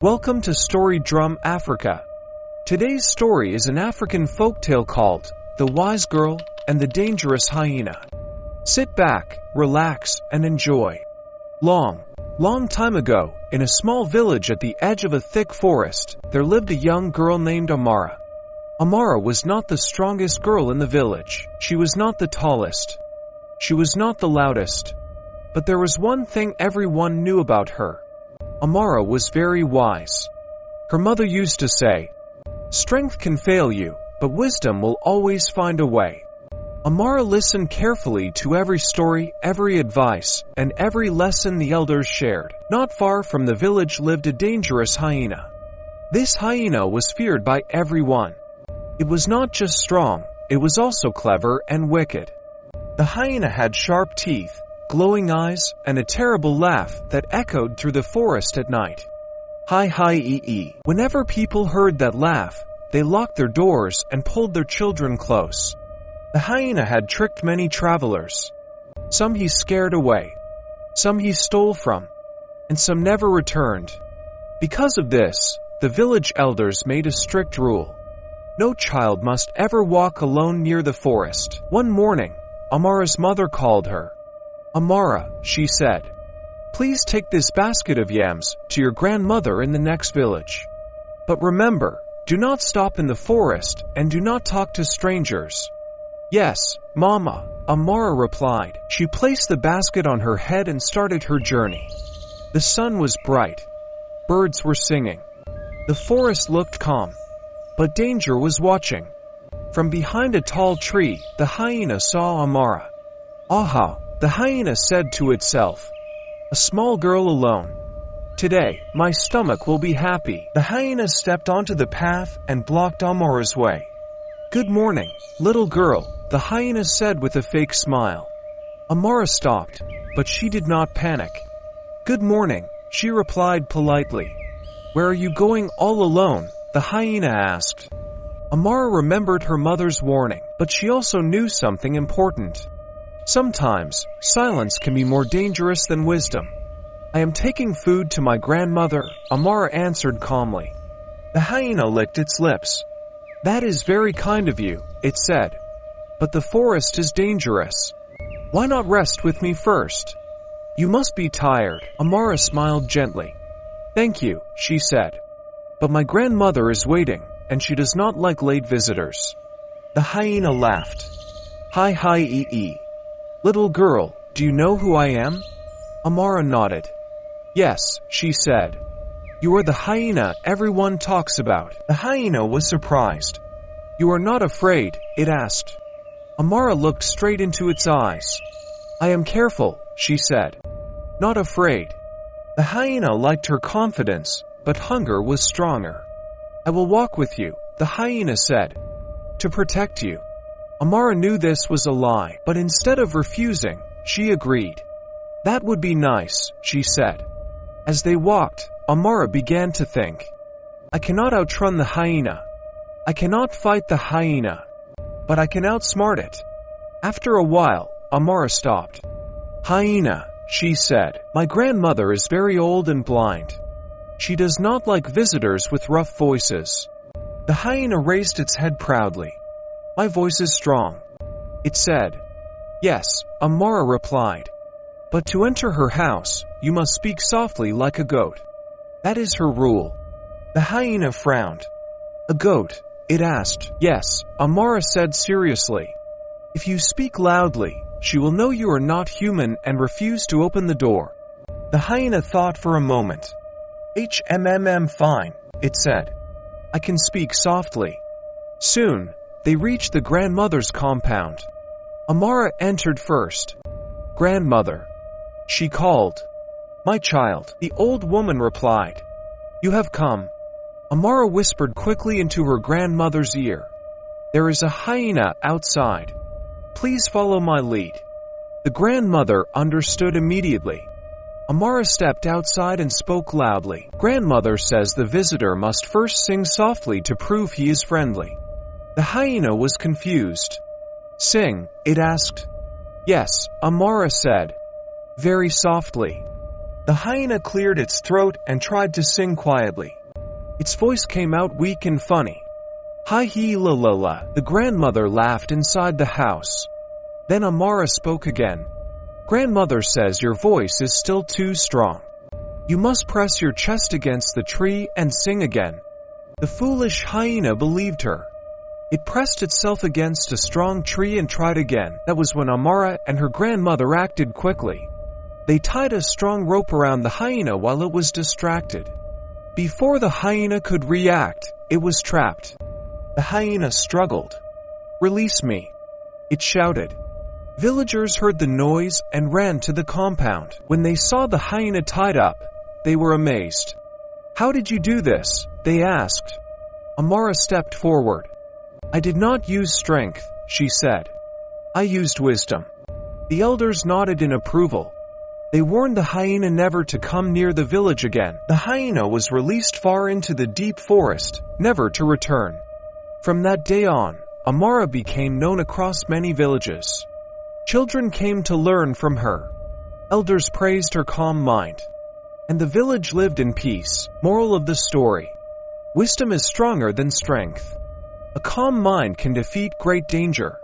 Welcome to Story Drum Africa. Today's story is an African folktale called The Wise Girl and the Dangerous Hyena. Sit back, relax, and enjoy. Long time ago, in a small village at the edge of a thick forest, there lived a young girl named Amara. Amara was not the strongest girl in the village. She was not the tallest. She was not the loudest. But there was one thing everyone knew about her. Amara was very wise. Her mother used to say, "Strength can fail you, but wisdom will always find a way." Amara listened carefully to every story, every advice, and every lesson the elders shared. Not far from the village lived a dangerous hyena. This hyena was feared by everyone. It was not just strong, it was also clever and wicked. The hyena had sharp teeth, glowing eyes, and a terrible laugh that echoed through the forest at night. Hi-hi-ee-ee. Whenever people heard that laugh, they locked their doors and pulled their children close. The hyena had tricked many travelers. Some he scared away, some he stole from, and some never returned. Because of this, the village elders made a strict rule. No child must ever walk alone near the forest. One morning, Amara's mother called her. "Amara," she said, "please take this basket of yams to your grandmother in the next village. But remember, do not stop in the forest and do not talk to strangers." "Yes, Mama," Amara replied. She placed the basket on her head and started her journey. The sun was bright. Birds were singing. The forest looked calm. But danger was watching. From behind a tall tree, the hyena saw Amara. "Aha," the hyena said to itself. "A small girl alone. Today, my stomach will be happy." The hyena stepped onto the path and blocked Amara's way. "Good morning, little girl," the hyena said with a fake smile. Amara stopped, but she did not panic. "Good morning," she replied politely. "Where are you going all alone?" the hyena asked. Amara remembered her mother's warning, but she also knew something important. Sometimes, silence can be more dangerous than wisdom. "I am taking food to my grandmother," Amara answered calmly. The hyena licked its lips. "That is very kind of you," it said. "But the forest is dangerous. Why not rest with me first?" "You must be tired," Amara smiled gently. "Thank you," she said. "But my grandmother is waiting, and she does not like late visitors." The hyena laughed. "Hi-hi-ee-ee. Little girl, do you know who I am?" Amara nodded. "Yes," she said. "You are the hyena everyone talks about." The hyena was surprised. "You are not afraid?" it asked. Amara looked straight into its eyes. "I am careful," she said. "Not afraid." The hyena liked her confidence, but hunger was stronger. "I will walk with you," the hyena said, "to protect you." Amara knew this was a lie, but instead of refusing, she agreed. "That would be nice," she said. As they walked, Amara began to think. "I cannot outrun the hyena. I cannot fight the hyena. But I can outsmart it." After a while, Amara stopped. "Hyena," she said, "my grandmother is very old and blind. She does not like visitors with rough voices." The hyena raised its head proudly. "My voice is strong," it said. "Yes," Amara replied. "But to enter her house, you must speak softly like a goat. That is her rule." The hyena frowned. "A goat?" it asked. "Yes," Amara said seriously. "If you speak loudly, she will know you are not human and refuse to open the door." The hyena thought for a moment. Fine," it said. "I can speak softly." Soon, they reached the grandmother's compound. Amara entered first. "Grandmother," she called. "My child," the old woman replied. "You have come." Amara whispered quickly into her grandmother's ear. "There is a hyena outside. Please follow my lead." The grandmother understood immediately. Amara stepped outside and spoke loudly. "Grandmother says the visitor must first sing softly to prove he is friendly." The hyena was confused. "Sing?" it asked. "Yes," Amara said. "Very softly." The hyena cleared its throat and tried to sing quietly. Its voice came out weak and funny. Hi-he-la-la-la, the grandmother laughed inside the house. Then Amara spoke again. Grandmother says your voice is still too strong. You must press your chest against the tree and sing again. The foolish hyena believed her. It pressed itself against a strong tree and tried again. That was when Amara and her grandmother acted quickly. They tied a strong rope around the hyena while it was distracted. Before the hyena could react, it was trapped. The hyena struggled. Release me, it shouted. Villagers heard the noise and ran to the compound. When they saw the hyena tied up, they were amazed. How did you do this? They asked. Amara stepped forward. I did not use strength, she said. I used wisdom. The elders nodded in approval. They warned the hyena never to come near the village again. The hyena was released far into the deep forest, never to return. From that day on, Amara became known across many villages. Children came to learn from her. Elders praised her calm mind. And the village lived in peace. Moral of the story: wisdom is stronger than strength. A calm mind can defeat great danger.